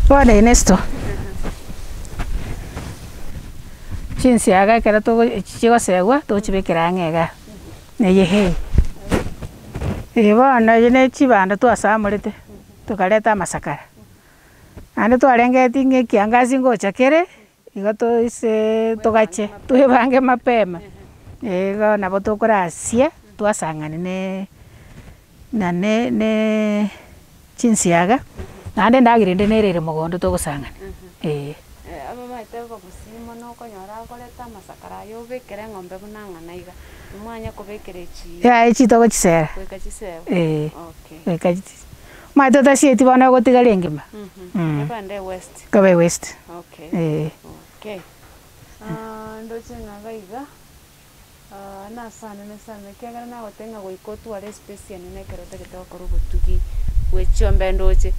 Bono en esto. Chinsiaga kera to chigosegwa to chibekera ng'ega. Neye he. Bono yene chibando twasamorete. Tukareta amasakara. Ande twarengeti ng'ekiangazi ngochakere. Igo toise togache. Tuebange mapema. Igo nabo tokorasia. Twasang'ane ne chinsiaga. Nande ndagirinde nerere mogondo togosang'ana. Amamaete gobusimo nokonyora akoreta amasakara ayo obekere eng'ombe buna ng'ana iga. Omwanya kobekera echi. Echito gochisera. Goika chisebo. Okay. Goika maito tasieti bono gotigari engima. Ebande west. Kobe west. Okay. Okay. Ndoche ng'aga iga. Nasana kiagera nagotenga goika otware space yanene ekero otagete gokora obotugi bwechiombe ndoche.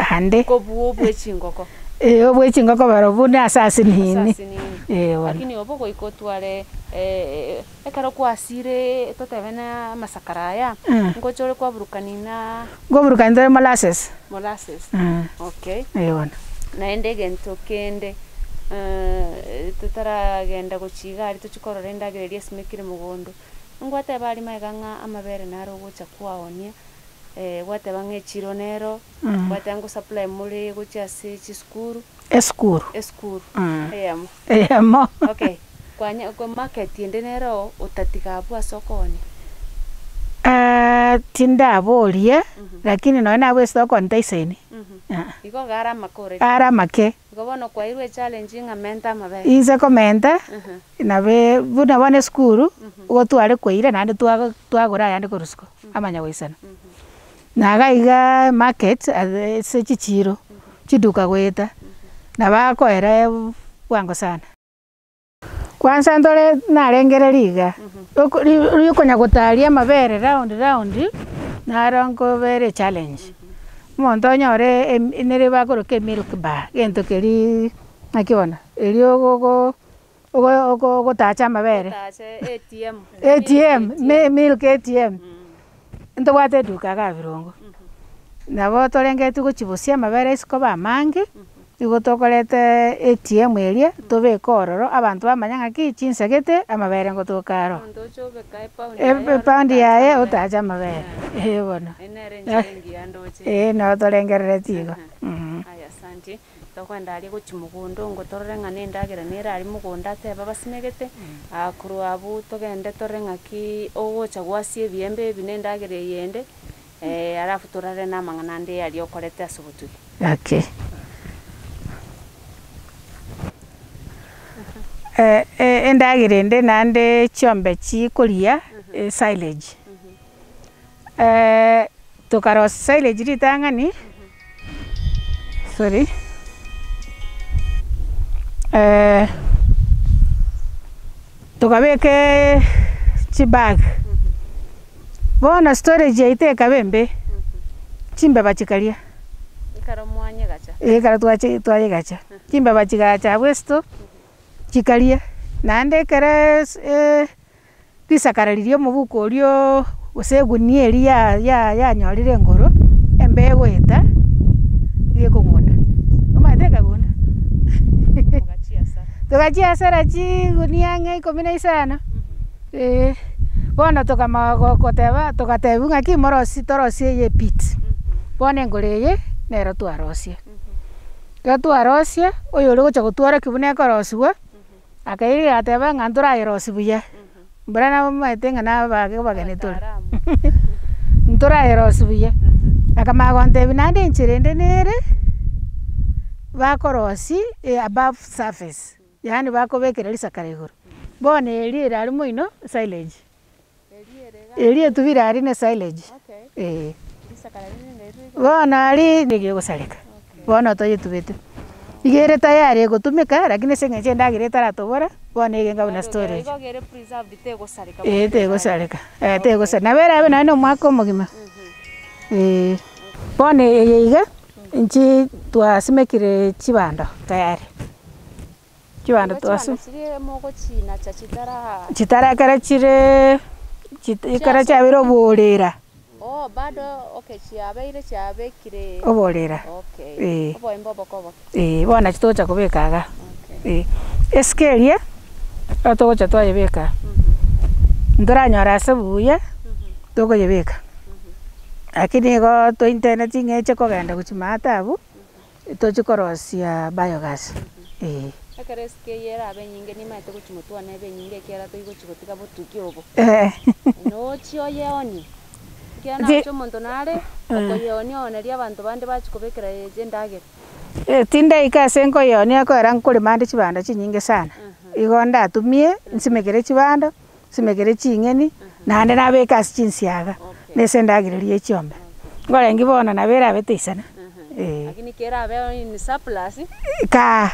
Ande. Kobuo bwechingoko. Obwechingoko baro bune asasini. Lakini obo goika otware ekero kwasire totebena amasakara aya ngochore kwaburukani na goburukani molasses. Okay. Bona. Naende gento kende tutaragenda gochigari tuchikorora endagereria simekire mugondo ngwateba ari maiganga amabere naro gocha kwaonia gwateba ng'echiro nero gwateba ngo supply muri gochase chisukuru eskuru eyamo okay kwanya kwa market ende nero utatigabwa sokoni tindaboria lakini naona bwe soko ntaiseni iko gara makore ara make gobono kwa irwe challenging amenta mabere ize komenta nabe buna bone skuru gotware kwaire nande twagora yande korusko amanya goisana nagaiga market ase chichiro chiduka gweta nabakoera bwango sana kwanza ndore narengere liga rikonya gutaria mabere round narongo bere challenge mondo nyore nere bakoroke milk bar gento keri nakibona elio go tacha mabere ATM milk ATM ndo wate duka ga birongo nabo torengete gochibusia mabere isiko bamange igo tokorete ATM eria tobeka ororo abantu bamanya ng'aki chinsegete amabere ngo tokaro epaundi yaye otacha amabere bona no torengerere tigo aya santi tokwenda ari gochimugondo ngo torore ng'ane ndagera nera ari mugonda ateba basimegete akuru abu togende torre ng'aki ogocha gwasie ebiembe ebi nendagera yende arafu torare namang'ana nde ari okorete asubutugi. Okay. Endagirinde nande chiombe chikoria silage. Tokaro silage ritang'ani. Sorry. Tokabeke chibag. Bona storage yaite kabembe. Chimbe bachikaria. Ikaro mwanye gacha. Ikaro twaye gacha. Chimbe bachigacha bwesto. Chikaria nande kere bisakararirio mubuko orio osegunia eria ya nyorire ngoro embe gweta gekogunda omateka gunda tugachia sara chi gunia ng'ai komina isana bona tokama tokatebu ng'aki morosi torosie ye pit bona ngoreye nero twarosia gatwarosia oyo ori gocha gotwara kibune korosiwa akairi ateba ng'antura irosi buya brana maite ng'ana bagene tori ntura irosi buya akamagonte binande nchirende nere bakorosi above surface yani bakobekera risakara iguru bona eri ari moino silage eri etubira ari ne silage risakara nende bona ari nige gusareka bona toyitubete igere tayari gotumika lakini seng'eche ndagire taratobora bona igenga buna storage igogere preserved tegosareka tegosareka tegosareka nabera abe nane omwaka omogima bona yeiga inchi twasimekire chibando tayari chibando twasu chitara kara chire chitara chabiro borera bado okay chiabeire chiabekire oborera Oboembe bokobo. Bona chitocha kubekaga. Eskeria atogocha twayebeka. Ndoranyora asabuya togoyebeka. Lakini go to internet ngeche kogenda kuchimatabu tochikorosia biogas. Akareske yera abenyinge ni mate kuchimutwa na abenyinge kera to igochikotika botuki obo. No chio yeoni. Kiana cho muntu nare okoyoni oneria abantu bande bachikobekera endagera. Tinde ikasengo yoni akoera nkuri mande chibanda chinyinge sana. Igonda atumie nsimekere chibanda, simekere chingeni, nande nabeka chinsiaga. Nesendagiririe chiombe. Ngore ngibona nabera betisana. Lakini kera abe ni surplus. Ka.